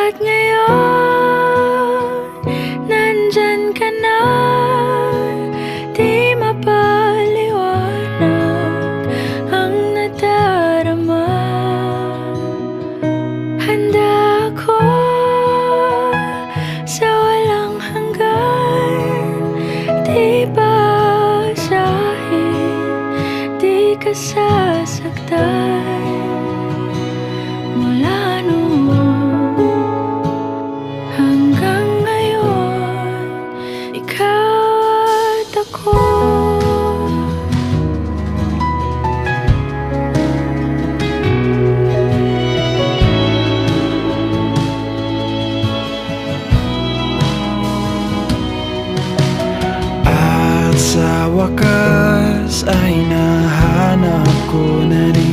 At ngayon, nandyan ka na. Di mapaliwanag ang nadarama. Handa ako sa walang hanggan. Di basahin, di ka sasaktan. Mula noon hanggang ngayon, ikaw at ako. At sa wakas ay nahanap ko na rin